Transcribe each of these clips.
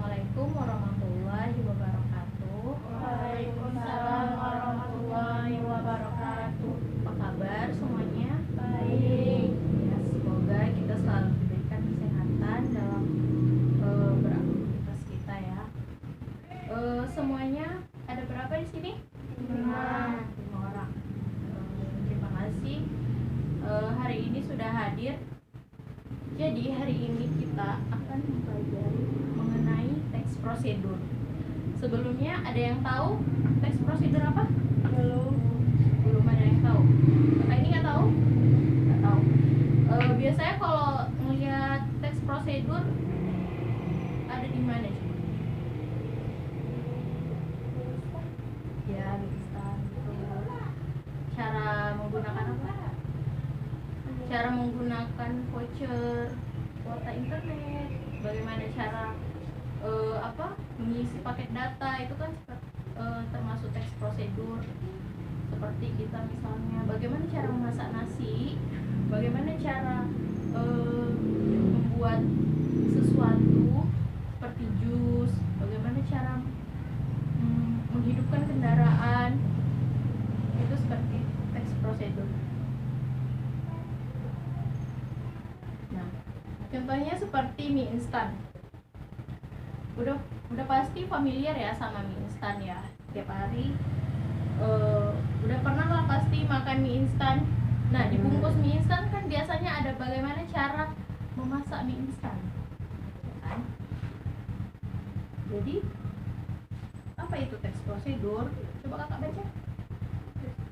Assalamualaikum warahmatullahi wabarakatuh. Waalaikumsalam warahmatullahi wabarakatuh. Apa kabar semuanya? Baik. Ya, semoga kita selalu diberikan kesehatan dalam beraktivitas kita ya. Semuanya ada berapa di sini? 5 orang. Terima kasih. Hari ini sudah hadir. Jadi hari ini kita akan mempelajari mengenai teks prosedur. Sebelumnya ada yang tahu teks prosedur apa? Belum ada yang tahu. Kakak ini nggak tahu? Nggak tahu. Biasanya kalau melihat teks prosedur ada di mana sih? Ya, lisan. Cara menggunakan apa? Cara menggunakan voucher kuota internet, bagaimana cara mengisi paket data, itu kan termasuk teks prosedur. Seperti kita misalnya bagaimana cara memasak nasi, bagaimana cara membuat sesuatu seperti jus, bagaimana cara menghidupkan kendaraan, itu seperti teks prosedur. Nah, contohnya seperti mie instan. Udah pasti familiar ya sama mie instan ya. Tiap hari udah pernah lah pasti makan mie instan. Nah, di bungkus mie instan kan biasanya ada bagaimana cara memasak mie instan, kan? Jadi apa itu teks prosedur? Coba kakak baca.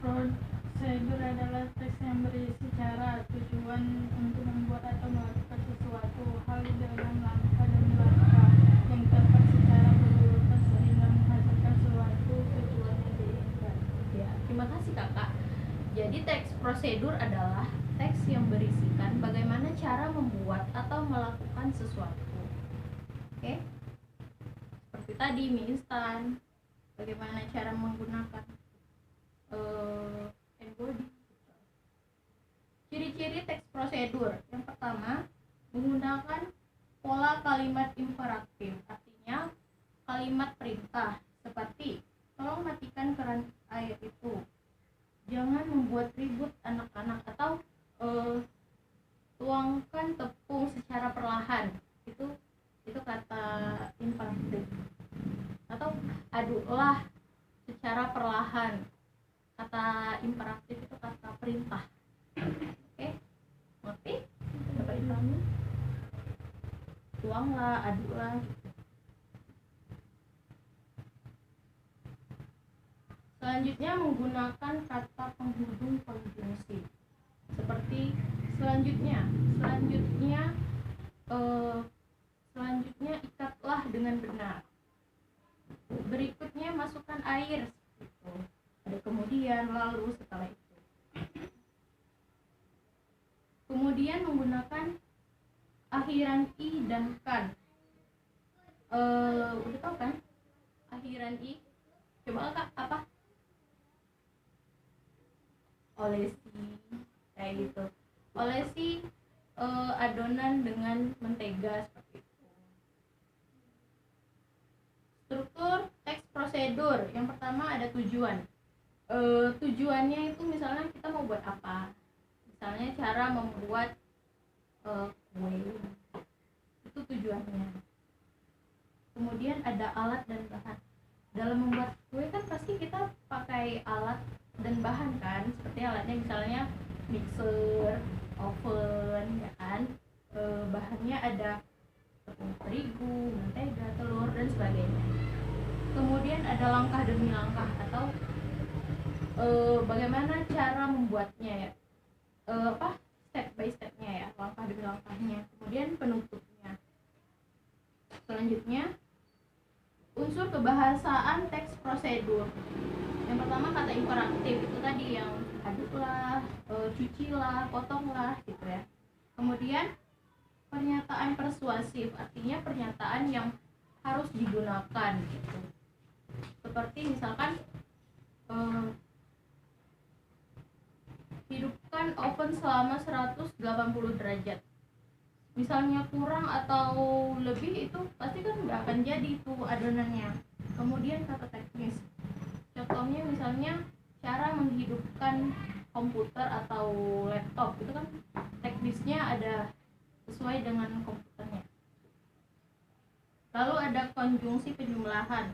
Prosedur adalah teks yang berisi cara, tujuan untuk membuat atau melakukan sesuatu hal dengan langkah demi langkah yang tepat secara berurutan sehingga menghasilkan suatu tujuan yang diinginkan. Ya, terima kasih kakak. Jadi teks prosedur adalah teks yang berisikan bagaimana cara membuat atau melakukan sesuatu. Oke? Seperti tadi mie instan, bagaimana cara menggunakan hand body. Ciri-ciri teks prosedur. Yang pertama, menggunakan pola kalimat imperatif, artinya kalimat perintah seperti tolong matikan keran air itu, jangan membuat ribut anak-anak, atau tuangkan tepung secara perlahan. Itu kata imperatif. Atau aduklah secara perlahan. Kata imperatif itu kata perintah. Oke? Ngerti? Coba dipahami. Tuanglah, aduklah gitu. Selanjutnya menggunakan kata penghubung konjungsi. Seperti selanjutnya ikatlah dengan benar. Berikutnya masukkan air. Gitu. Ada kemudian, lalu, setelah itu. Kemudian menggunakan akhiran i dan kan. Udah tahu kan akhiran i? Coba kakak apa? Olesi, kayak gitu. Olesi adonan dengan mentega, seperti itu. Struktur teks prosedur. Yang pertama ada tujuan. Tujuannya itu misalnya kita mau buat apa? Misalnya cara membuat kue. Itu tujuannya. Kemudian ada alat dan bahan. Dalam membuat kue kan pasti kita pakai alat dan bahan kan, seperti alatnya misalnya mixer, oven, ya kan. Bahannya ada tepung terigu, mentega, telur, dan sebagainya. Kemudian ada langkah demi langkah atau bagaimana cara membuatnya ya, step by stepnya ya, langkah demi langkahnya. Kemudian penutupnya. Selanjutnya unsur kebahasaan teks prosedur. Yang pertama kata imperatif, itu tadi yang aduklah, cucilah, potonglah gitu ya. Kemudian pernyataan persuasif, artinya pernyataan yang harus digunakan gitu. Seperti misalkan hidupkan oven selama 180 derajat. misalnya kurang atau lebih, itu pasti kan nggak akan jadi itu adonannya. Kemudian kata teknis, contohnya misalnya cara menghidupkan komputer atau laptop, itu kan teknisnya ada sesuai dengan komputernya. Lalu ada konjungsi penjumlahan.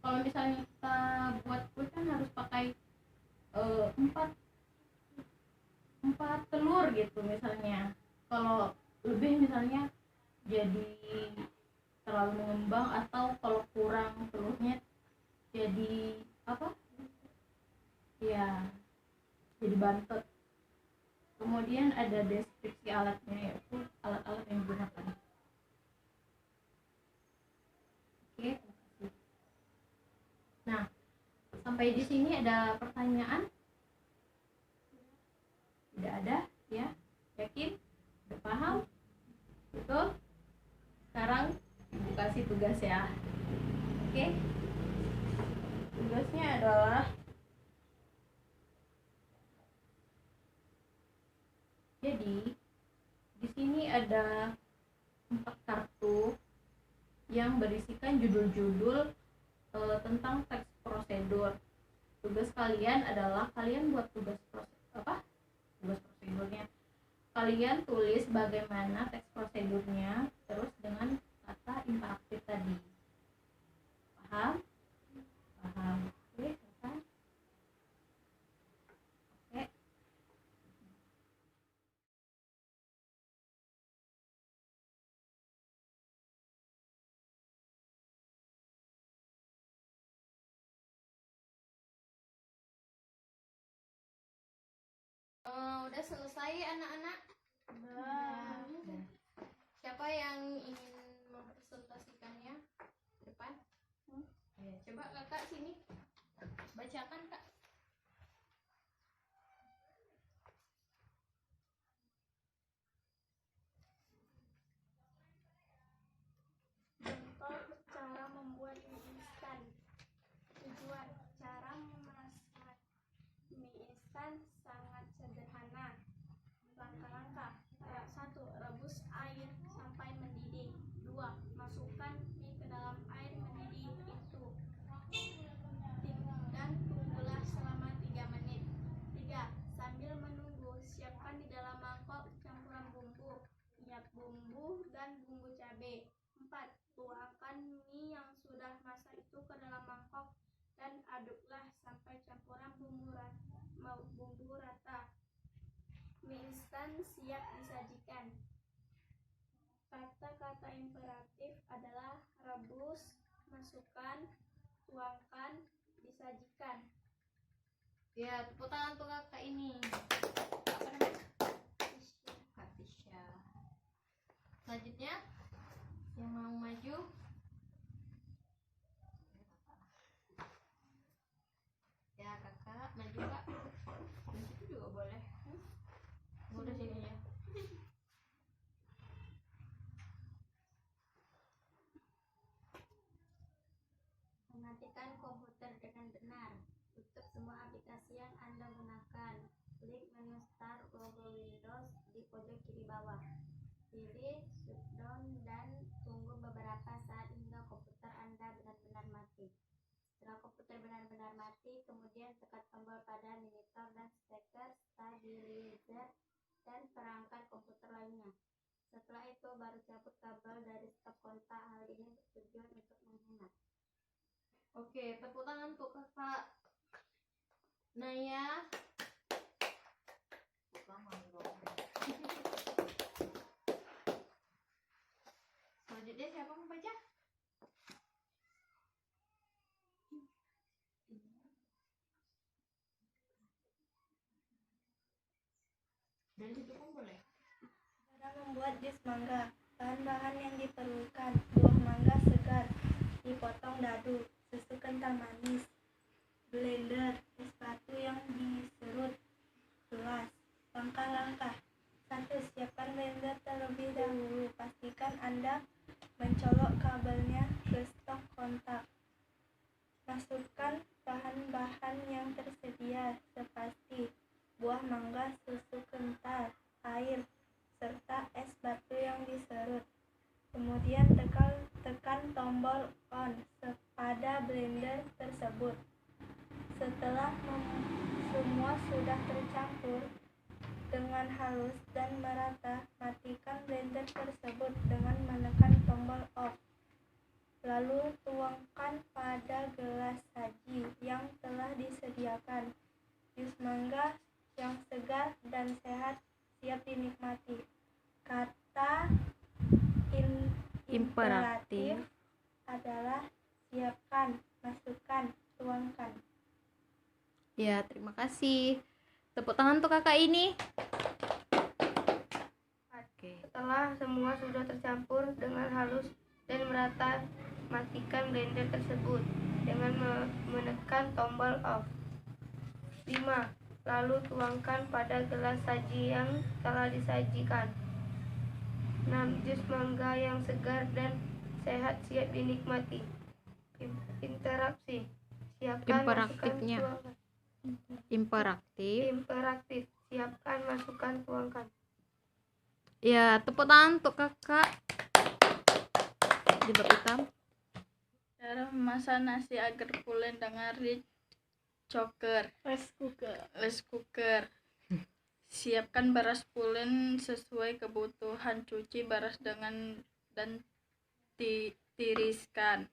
Kalau misalnya kita buat kue kan harus pakai empat telur gitu misalnya. Kalau lebih misalnya jadi terlalu mengembang, atau kalau kurang telurnya jadi apa ya, jadi bantet. Kemudian ada deskripsi alatnya, yaitu alat-alat yang digunakan. Oke, terima kasih. Nah, sampai di sini ada pertanyaan? Tidak ada ya? Yakin? Udah paham? Betul? Sekarang ibu kasih tugas ya. Oke, tugasnya adalah, jadi di sini ada 4 kartu yang berisikan judul-judul tentang teks prosedur. Tugas kalian adalah kalian buat tugas prosedurnya. Kalian tulis bagaimana teks prosedurnya, terus dengan kata interaktif tadi. Paham? Paham. Oke, selesai. Oke. Udah selesai anak-anak? Udah. Siapa yang ingin mempresentasikannya? Depan. Ayo, coba kakak sini, bacakan kak. Contoh cara membuat mie instan. Tujuan cara memasak mie instan sangat sederhana. Langkah-langkah. 1. Rebus air sampai mendidih. 2. Masukkan mie ke dalam air mendidih itu dan tunggulah selama 3 menit. 3. Sambil menunggu, siapkan di dalam mangkok campuran bumbu, minyak bumbu dan bumbu cabai. 4. Tuangkan mie yang sudah masak itu ke dalam mangkok dan aduklah sampai campuran bumbu rata. Mie instan siap disajikan. Kata-kata imperatif adalah rebus, masukkan, tuangkan, disajikan. Ya, tepuk tangan untuk kakak ini. Apa namanya? Kak Tisha. Selanjutnya, yang mau maju? Ya, kakak maju kak. Di situ juga boleh. Udah sini ya. Matikan komputer dengan benar. Tutup semua aplikasi yang Anda gunakan. Klik menu Start logo Windows di pojok kiri bawah. Pilih shutdown dan tunggu beberapa saat hingga komputer Anda benar-benar mati. Setelah komputer benar-benar mati, kemudian tekan tombol pada monitor dan speaker, stabilizer, dan perangkat komputer lainnya. Setelah itu baru cabut kabel dari stop kontak. Hal ini bertujuan untuk menghemat. Oke, tepuk tangan untuk kakak Naya. Selanjutnya siapa mau baca? Dari situ pun boleh. Cara membuat jus mangga. Bahan-bahan yang diperlukan: buah mangga segar, dipotong dadu, susu kental manis, blender, es batu yang diserut, gelas. Langkah-langkah. 1. Siapkan blender terlebih dahulu. Pastikan Anda mencolok kabelnya ke stop kontak. Masukkan bahan-bahan yang tersedia seperti buah mangga, susu kental, air, serta es batu yang tombol on pada blender tersebut. Setelah semua sudah tercampur dengan halus dan merata, matikan blender tersebut dengan menekan tombol off. Lalu tuangkan pada gelas saji yang telah disediakan. Jus mangga yang segar dan sehat siap dinikmati. Kata imperatif adalah siapkan, masukkan, tuangkan. Ya, terima kasih. Tepuk tangan untuk kakak ini. Oke. Setelah semua sudah tercampur dengan halus dan merata, matikan blender tersebut dengan menekan tombol off. 5. Lalu tuangkan pada gelas saji yang telah disajikan. 6. Jus mangga yang segar dan sehat siap dinikmati. Interaksi. Siapkan, Imperatifnya. masukkan, tuangkan. Imperatif. Siapkan, masukkan, tuangkan. Ya, tepuk tangan untuk kakak di bab hitam. Cara memasak nasi agar pulen dengan rice cooker. Siapkan beras pulen sesuai kebutuhan. Cuci beras dan tiriskan.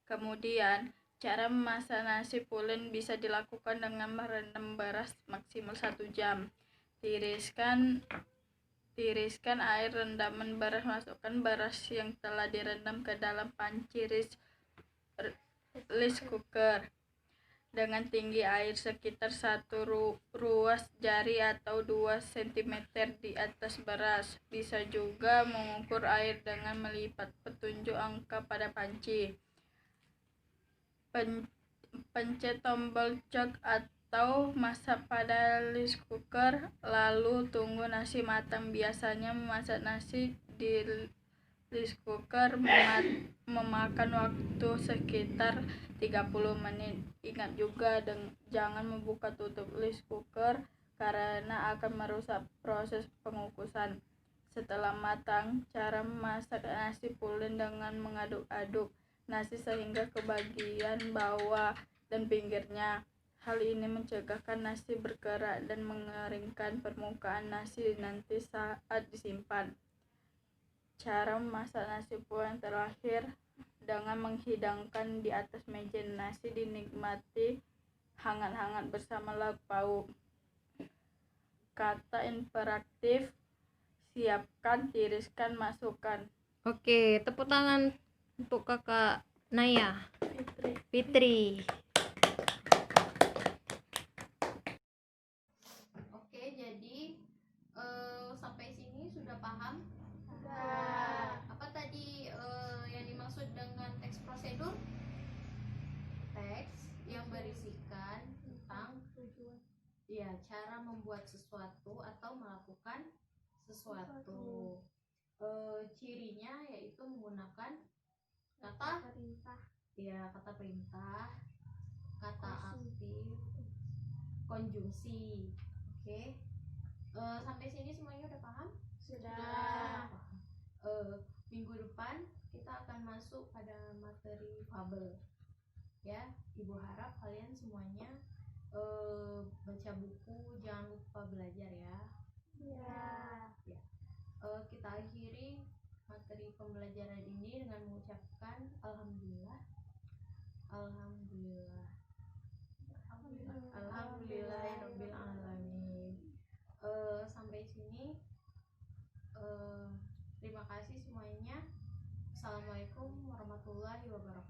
Kemudian, cara memasak nasi pulen bisa dilakukan dengan merendam beras maksimal 1 jam. Tiriskan air rendaman beras. Masukkan beras yang telah direndam ke dalam panci rice cooker dengan tinggi air sekitar 1 ruas jari atau 2 cm di atas beras. Bisa juga mengukur air dengan melipat petunjuk angka pada panci. Pencet tombol cok atau masak pada rice cooker, lalu tunggu nasi matang. Biasanya memasak nasi di rice cooker memakan waktu sekitar 30 menit. Ingat juga jangan membuka tutup rice cooker karena akan merusak proses pengukusan. Setelah matang, cara memasak nasi pulen dengan mengaduk-aduk nasi sehingga ke bagian bawah dan pinggirnya. Hal ini mencegahkan nasi bergerak dan mengeringkan permukaan nasi nanti saat disimpan. Cara memasak nasi pulen terakhir dengan menghidangkan di atas meja. Nasi dinikmati hangat-hangat bersama lauk pauk. Kata imperatif, siapkan, tiriskan, masukkan. Oke, tepuk tangan untuk kakak Naya Fitri. Oke, jadi sampai sini sudah paham? Apa tadi yang dimaksud dengan teks prosedur? Teks yang berisikan tentang cara membuat sesuatu atau melakukan sesuatu. Cirinya yaitu menggunakan kata perintah, kata aktif, konjungsi. Oke. Sampai sini semuanya udah paham? Sudah. Minggu depan kita akan masuk pada materi fabel. Ya, Ibu harap kalian semuanya baca buku, jangan lupa belajar ya. Ya. Kita akhiri materi pembelajaran ini dengan mengucapkan alhamdulillahirabbil alamin. Sampai sini terima kasih semuanya. Assalamualaikum warahmatullahi wabarakatuh.